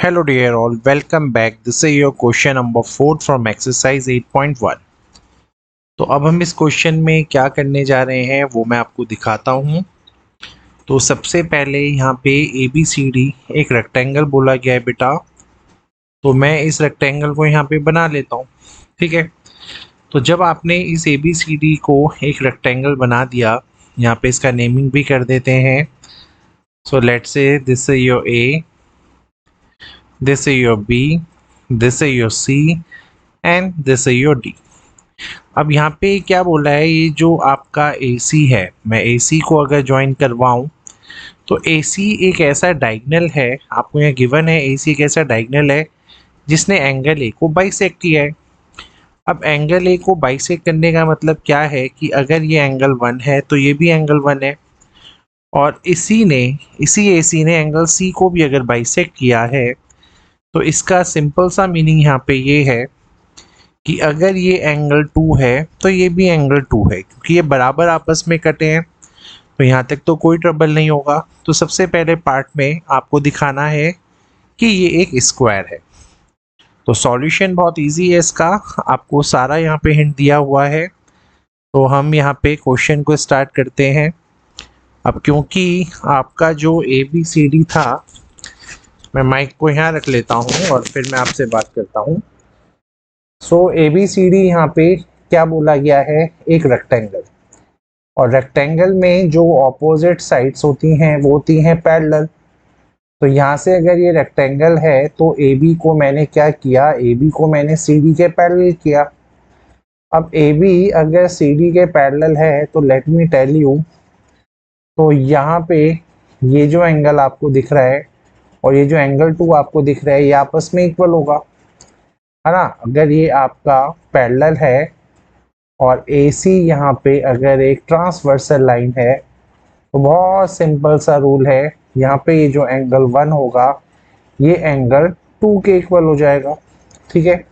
Hello dear all, welcome back. This is your question number 4 from exercise 8.1. तो अब हम इस क्वेश्चन में क्या करने जा रहे हैं वो मैं आपको दिखाता हूँ। तो सबसे पहले यहाँ पे ए बी सी डी एक रेक्टेंगल बोला गया है बेटा। तो मैं इस रेक्टेंगल को यहाँ पे बना लेता हूँ, ठीक है। तो जब आपने इस ए बी सी डी को एक रेक्टेंगल बना दिया, यहाँ पे इसका नेमिंग भी कर देते हैं। So let's say this is your A, this is your B, this is your C and this is your D. अब यहाँ पे क्या बोला है, ये जो आपका AC है, मैं AC को अगर ज्वाइन करवाऊँ तो AC एक ऐसा डायगोनल है, आपको यहाँ गिवन है AC एक ऐसा डायगोनल है जिसने एंगल A को बाइसेक्ट किया है। अब एंगल A को बाइसेक्ट करने का मतलब क्या है कि अगर ये एंगल 1 है तो ये भी एंगल 1 है, और इसी AC ने एंगल C को भी अगर बाइसेक्ट किया है तो इसका सिंपल सा मीनिंग यहाँ पे ये है कि अगर ये एंगल 2 है तो ये भी एंगल 2 है, क्योंकि ये बराबर आपस में कटे हैं। तो यहाँ तक तो कोई ट्रबल नहीं होगा। तो सबसे पहले पार्ट में आपको दिखाना है कि ये एक स्क्वायर है। तो सॉल्यूशन बहुत इजी है इसका, आपको सारा यहाँ पे हिंट दिया हुआ है। तो हम यहाँ पे क्वेश्चन को स्टार्ट करते हैं। अब क्योंकि आपका जो ए बी सी डी था, मैं माइक को यहाँ रख लेता हूँ और फिर मैं आपसे बात करता हूँ। सो ए बी सी डी यहाँ पे क्या बोला गया है, एक रेक्टेंगल, और रेक्टेंगल में जो ऑपोजिट साइड्स होती हैं वो होती हैं पैरेलल। तो यहाँ से अगर ये रेक्टेंगल है तो ए बी को मैंने क्या किया, ए बी को मैंने सी डी के पैरेलल किया। अब ए बी अगर सी डी के पैरेलल है तो लेट मी टेल यू, तो यहाँ पे ये जो एंगल आपको दिख रहा है और ये जो एंगल 2 आपको दिख रहा है ये आपस में इक्वल होगा, है ना। अगर ये आपका पैरेलल है और AC यहाँ पे अगर एक ट्रांसवर्सल लाइन है तो बहुत सिंपल सा रूल है, यहाँ पे ये जो एंगल 1 होगा ये एंगल 2 के इक्वल हो जाएगा, ठीक है।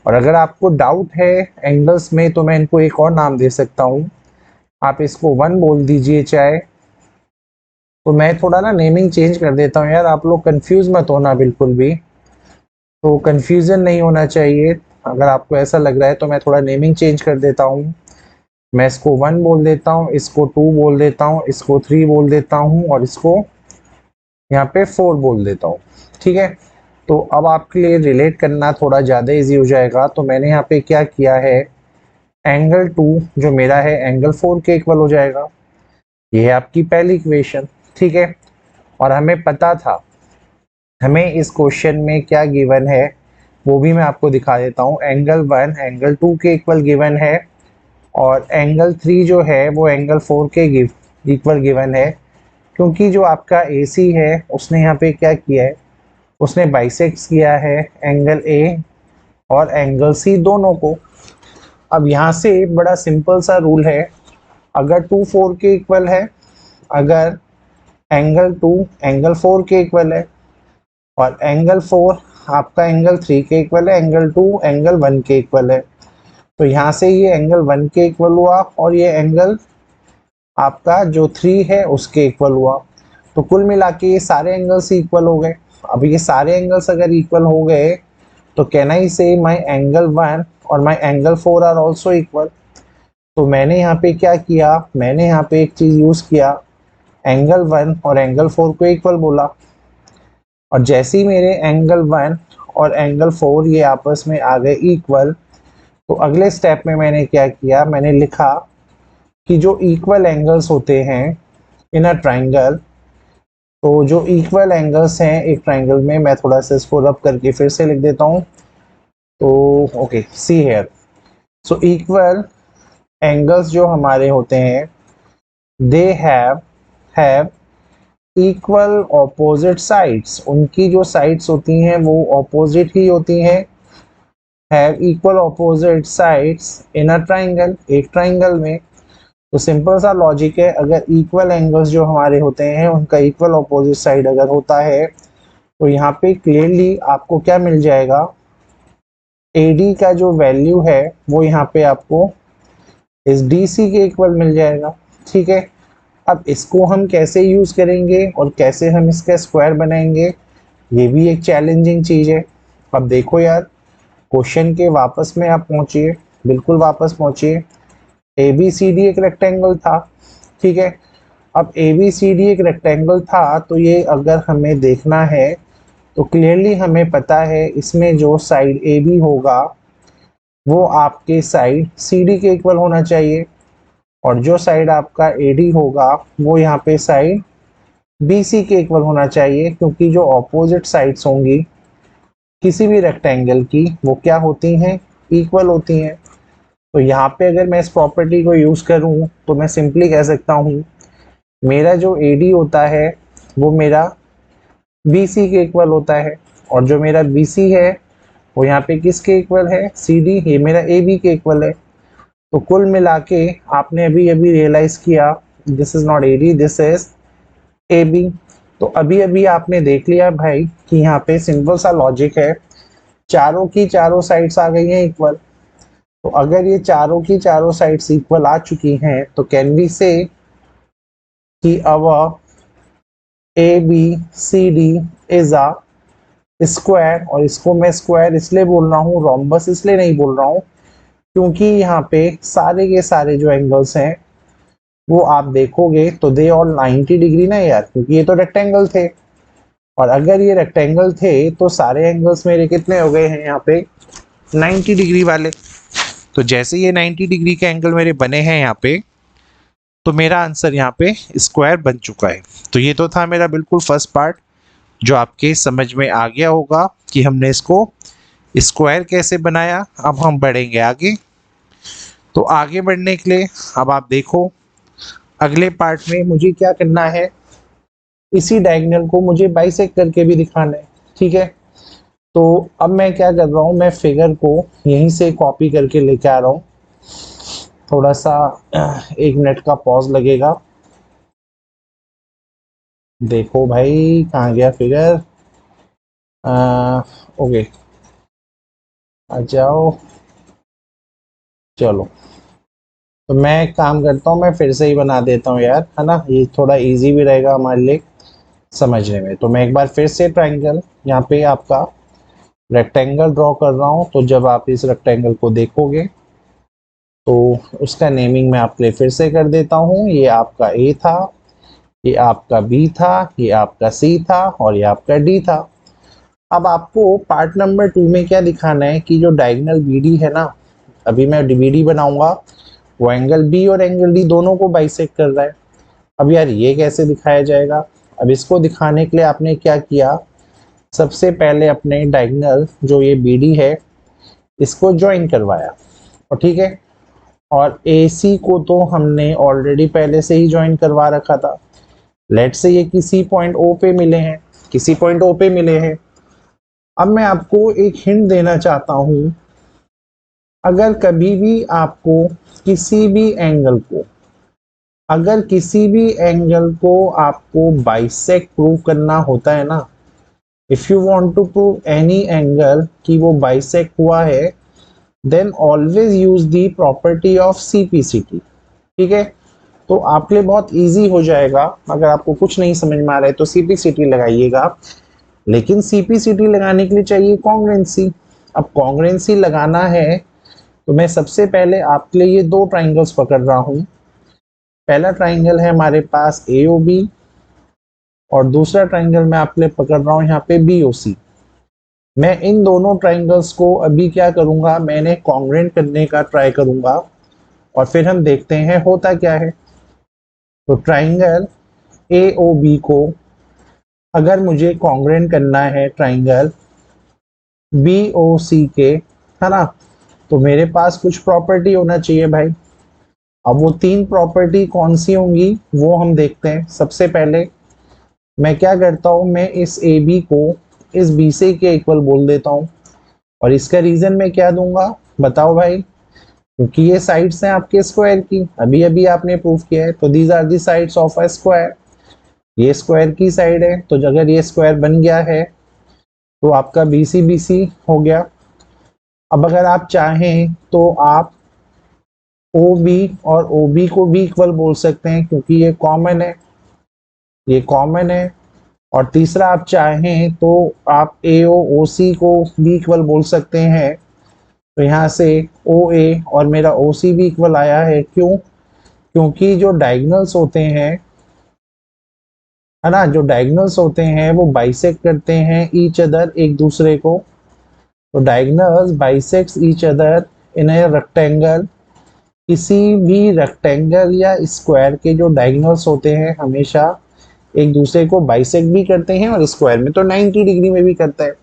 और अगर आपको डाउट है एंगल्स में तो मैं इनको एक और नाम दे सकता हूँ, आप इसको 1 बोल दीजिए चाहे। तो मैं थोड़ा ना नेमिंग चेंज कर देता हूँ यार, आप लोग कंफ्यूज मत होना बिल्कुल भी, तो कंफ्यूजन नहीं होना चाहिए। अगर आपको ऐसा लग रहा है तो मैं थोड़ा नेमिंग चेंज कर देता हूँ। मैं इसको 1 बोल देता हूँ, इसको 2 बोल देता हूँ, इसको 3 बोल देता हूँ और इसको यहाँ पे 4 बोल देता हूँ, ठीक है। तो अब आपके लिए रिलेट करना थोड़ा ज़्यादा इजी हो जाएगा। तो मैंने यहाँ पे क्या किया है, एंगल 2 जो मेरा है एंगल 4 के इक्वल हो जाएगा। ये है आपकी पहली इक्वेशन, ठीक है। और हमें पता था, हमें इस क्वेश्चन में क्या गिवन है वो भी मैं आपको दिखा देता हूँ। एंगल 1 एंगल 2 के इक्वल गिवन है और एंगल 3 जो है वो एंगल 4 के इक्वल गिवन है, क्योंकि जो आपका AC है उसने यहाँ पे क्या किया है, उसने बाइसेक्ट किया है एंगल A और एंगल C दोनों को। अब यहाँ से बड़ा सिंपल सा रूल है, अगर 2 4 के इक्वल है, अगर एंगल 2 एंगल 4 के इक्वल है और एंगल 4 आपका एंगल 3 के इक्वल है, एंगल 2 एंगल 1 के इक्वल है, तो यहाँ से ये एंगल 1 के इक्वल हुआ और ये एंगल आपका जो 3 है उसके इक्वल हुआ। तो कुल मिला के ये सारे एंगल्स इक्वल हो गए। अब ये सारे एंगल्स अगर इक्वल हो गए तो कैन आई से माई एंगल 1 और माई एंगल 4 आर ऑल्सो इक्वल। तो मैंने यहाँ पे क्या किया, मैंने यहाँ पे एक चीज़ यूज़ किया, एंगल 1 और एंगल 4 को इक्वल बोला, और जैसे ही मेरे एंगल 1 और एंगल 4 ये आपस में आ गए इक्वल, तो अगले स्टेप में मैंने क्या किया, मैंने लिखा कि जो इक्वल एंगल्स होते हैं इन अ ट्राइंगल, तो जो इक्वल एंगल्स हैं एक ट्राइंगल में, मैं थोड़ा सा इसको रब करके फिर से लिख देता हूँ। तो okay, see here, so equal angles जो हमारे होते हैं they have equal opposite sides, उनकी जो साइड्स होती हैं वो ऑपोजिट ही होती हैं। Have equal opposite sides in a triangle, एक ट्राइंगल में। तो सिंपल सा लॉजिक है, अगर इक्वल एंगल्स जो हमारे होते हैं उनका इक्वल ऑपोजिट साइड अगर होता है तो यहाँ पे क्लियरली आपको क्या मिल जाएगा, AD का जो वैल्यू है वो यहाँ पे आपको इस DC के इक्वल मिल जाएगा, ठीक है। अब इसको हम कैसे यूज़ करेंगे और कैसे हम इसका स्क्वायर बनाएंगे, ये भी एक चैलेंजिंग चीज है। अब देखो यार, क्वेश्चन के वापस में आप पहुंचिए, बिल्कुल वापस पहुंचिए। ए बी सी डी एक रेक्टेंगल था, ठीक है। अब ए बी सी डी एक रेक्टेंगल था, तो ये अगर हमें देखना है तो क्लियरली हमें पता है इसमें जो साइड ए बी होगा वो आपके साइड सी डी के इक्वल होना चाहिए, और जो साइड आपका ए डी होगा वो यहाँ पे साइड बी सी के इक्वल होना चाहिए, क्योंकि जो ऑपोजिट साइड्स होंगी किसी भी रेक्टेंगल की वो क्या होती हैं, इक्वल होती हैं। तो यहाँ पे अगर मैं इस प्रॉपर्टी को यूज करूँ तो मैं सिंपली कह सकता हूँ मेरा जो ए डी होता है वो मेरा बी सी के इक्वल होता है, और जो मेरा बी सी है वो यहाँ पे किसके इक्वल है, सी डी, ये मेरा ए बी के इक्वल है। तो कुल मिला के आपने अभी अभी रियलाइज किया this is not a D, this is a B. तो अभी अभी आपने देख लिया भाई कि यहाँ पे सिंपल सा लॉजिक है, चारों की चारों साइड्स आ गई हैं इक्वल। तो अगर ये चारों की चारों साइड्स इक्वल आ चुकी हैं तो कैन वी से कि our A B C D is a square. और इसको मैं स्क्वायर इसलिए बोल रहा हूँ, रोम्बस इसलिए नहीं बोल रहा हूँ, क्योंकि यहाँ पे सारे के सारे जो एंगल्स हैं वो आप देखोगे तो दे ऑल 90 डिग्री ना यार, क्योंकि ये तो रेक्टेंगल थे। और अगर ये रेक्टेंगल थे तो सारे एंगल्स मेरे कितने हो गए हैं यहाँ पे, 90 डिग्री वाले। तो जैसे ये 90 डिग्री के एंगल मेरे बने हैं यहाँ पे, तो मेरा आंसर यहाँ पे स्क्वायर बन चुका है। तो ये तो था मेरा बिल्कुल फर्स्ट पार्ट, जो आपके समझ में आ गया होगा कि हमने इसको स्क्वायर कैसे बनाया। अब हम बढ़ेंगे आगे। तो आगे बढ़ने के लिए अब आप देखो अगले पार्ट में मुझे क्या करना है, इसी डायगोनल को मुझे बाइसेक्ट करके भी दिखाना है, ठीक है। तो अब मैं क्या कर रहा हूँ, मैं फिगर को यहीं से कॉपी करके लेके आ रहा हूँ। थोड़ा सा 1 मिनट का पॉज लगेगा। देखो भाई कहाँ गया फिगर, ओके आ जाओ। चलो, तो मैं एक काम करता हूँ, मैं फिर से ही बना देता हूँ यार, है ना, ये थोड़ा इजी भी रहेगा हमारे लिए समझने में। तो मैं एक बार फिर से ट्राइंगल यहाँ पे आपका रेक्टेंगल ड्रॉ कर रहा हूँ। तो जब आप इस रेक्टेंगल को देखोगे तो उसका नेमिंग मैं आपके लिए फिर से कर देता हूँ। ये आपका ए था, ये आपका बी था, ये आपका सी था, और ये आपका डी था। अब आपको पार्ट नंबर 2 में क्या दिखाना है कि जो डायगोनल बी डी है ना, अभी मैं बी डी बनाऊंगा, वो एंगल बी और एंगल डी दोनों को बाइसेक्ट कर रहा है। अब यार ये कैसे दिखाया जाएगा, अब इसको दिखाने के लिए आपने क्या किया, सबसे पहले अपने डायगोनल जो ये बी डी है इसको ज्वाइन करवाया, और ठीक है। और ए सी को तो हमने ऑलरेडी पहले से ही ज्वाइन करवा रखा था। लेट से ये किसी पॉइंट ओ पे मिले हैं, किसी पॉइंट ओ पे मिले हैं। अब मैं आपको एक हिंट देना चाहता हूं, अगर कभी भी आपको किसी भी एंगल को, अगर किसी भी एंगल को आपको बाइसेक्ट प्रूव करना होता है ना, if you want to prove any angle कि वो बाइसेक्ट हुआ है, then always use the property of CPCT, ठीक है। तो आपके लिए बहुत इजी हो जाएगा, अगर आपको कुछ नहीं समझ में आ रहा है तो सीपीसीटी लगाइएगा। लेकिन सीपीसीटी लगाने के लिए चाहिए कॉन्ग्रुएंसी। अब कॉन्ग्रुएंसी लगाना है तो मैं सबसे पहले आपके लिए ये 2 ट्राइंगल्स पकड़ रहा हूँ। पहला ट्राइंगल है हमारे पास ए ओ बी, और दूसरा ट्राइंगल मैं आपके लिए पकड़ रहा हूँ यहाँ पे बी ओ सी। मैं इन दोनों ट्राइंगल्स को अभी क्या करूँगा, मैंने कॉन्ग्रुएंट करने का ट्राई करूँगा, और फिर हम देखते हैं होता क्या है। तो ट्राइंगल ए ओ बी को अगर मुझे कॉन्ग्रुएंट करना है ट्राइंगल बी ओ सी के, है ना, तो मेरे पास कुछ प्रॉपर्टी होना चाहिए भाई। अब वो 3 प्रॉपर्टी कौन सी होंगी वो हम देखते हैं। सबसे पहले मैं क्या करता हूँ, मैं इस ए बी को इस बी सी के इक्वल बोल देता हूँ, और इसका रीजन मैं क्या दूंगा बताओ भाई, क्योंकि ये साइड्स हैं आपके स्क्वायर की, अभी अभी आपने प्रूव किया है। तो these are the sides of a square, ये स्क्वायर की साइड है, तो अगर ये स्क्वायर बन गया है तो आपका बी सी हो गया। अब अगर आप चाहें तो आप ओ बी और ओ बी को भी इक्वल बोल सकते हैं, क्योंकि ये कॉमन है, ये कॉमन है। और तीसरा आप चाहें तो आप AO OC को भी इक्वल बोल सकते हैं। तो यहाँ से OA और मेरा OC भी इक्वल आया है, क्यों? क्योंकि जो डायगोनल्स होते हैं, है ना, जो डायगोनल्स होते हैं वो बाइसेक्ट करते हैं ईच अदर, एक दूसरे को। तो diagonals bisects each other in a rectangle. किसी भी रेक्टेंगल या स्क्वायर के जो डायगोनल्स होते हैं हमेशा एक दूसरे को बाइसेक्ट भी करते हैं, और स्क्वायर में तो 90 डिग्री में भी करता है।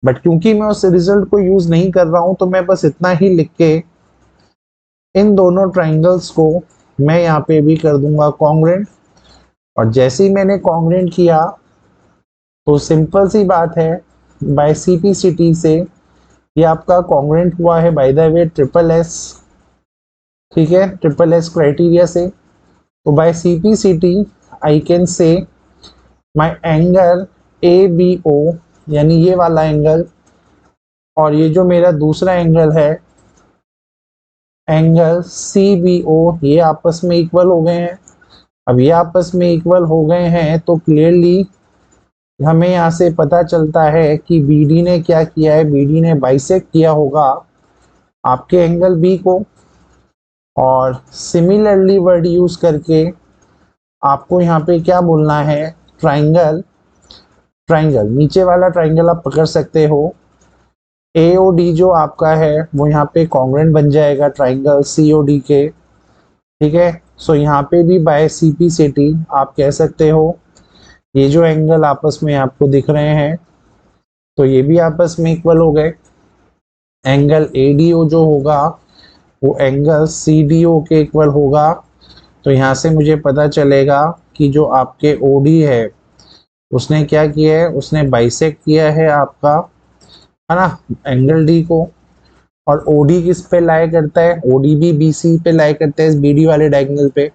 बट क्योंकि मैं उस रिजल्ट को यूज नहीं कर रहा हूं, तो मैं बस इतना ही लिख के इन दोनों ट्राइंगल्स को मैं यहाँ पे भी कर दूंगा कॉन्ग्रुएंट। और जैसे ही मैंने कॉन्ग्रुएंट किया तो सिंपल सी बात है, बाय CPCT से ये आपका कॉन्ग्रुएंट हुआ है, बाय द वे SSS, ठीक है, SSS क्राइटेरिया से। तो by CPCT I can say my angle ABO, यानी ये वाला एंगल, और ये जो मेरा दूसरा एंगल है एंगल CBO, ये आपस में इक्वल हो गए हैं। अब ये आपस में इक्वल हो गए हैं तो क्लियरली हमें यहाँ से पता चलता है कि BD ने क्या किया है, BD ने बाइसेक्ट किया होगा आपके एंगल B को। और सिमिलरली वर्ड यूज करके आपको यहाँ पे क्या बोलना है, ट्राइंगल, ट्राइंगल नीचे वाला ट्राइंगल आप पकड़ सकते हो। AOD जो आपका है वो यहाँ पे कॉन्ग्रुएंट बन जाएगा ट्राइंगल COD के, ठीक है। सो यहाँ पे भी बाय CPCT आप कह सकते हो ये जो एंगल आपस में आपको दिख रहे हैं तो ये भी आपस में इक्वल हो गए। एंगल ADO जो होगा वो एंगल CDO के इक्वल होगा। तो यहाँ से मुझे पता चलेगा कि जो आपके OD है उसने क्या किया है, उसने बाइसेक्ट किया है आपका, है ना, एंगल D को। और OD किस पे लाई करता है, OD भी BC पे लाई करता है, इस BD वाले डायगोनल पे।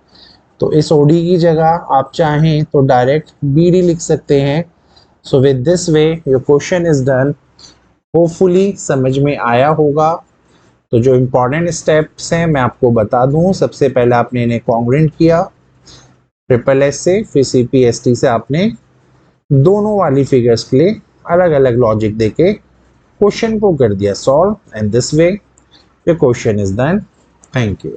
तो इस OD की जगह आप चाहें तो डायरेक्ट BD लिख सकते हैं। So with this way your question is done. Hopefully समझ में आया होगा। तो जो इम्पोर्टेंट स्टेप्स हैं मैं आपको बता दूं, सबसे पहले आपने इन्हें कॉन्ग्रुएंट किया SSS से, फिर CPST से आपने दोनों वाली फिगर्स के लिए अलग अलग लॉजिक देके क्वेश्चन को कर दिया solve, and this way your question is done. Thank you.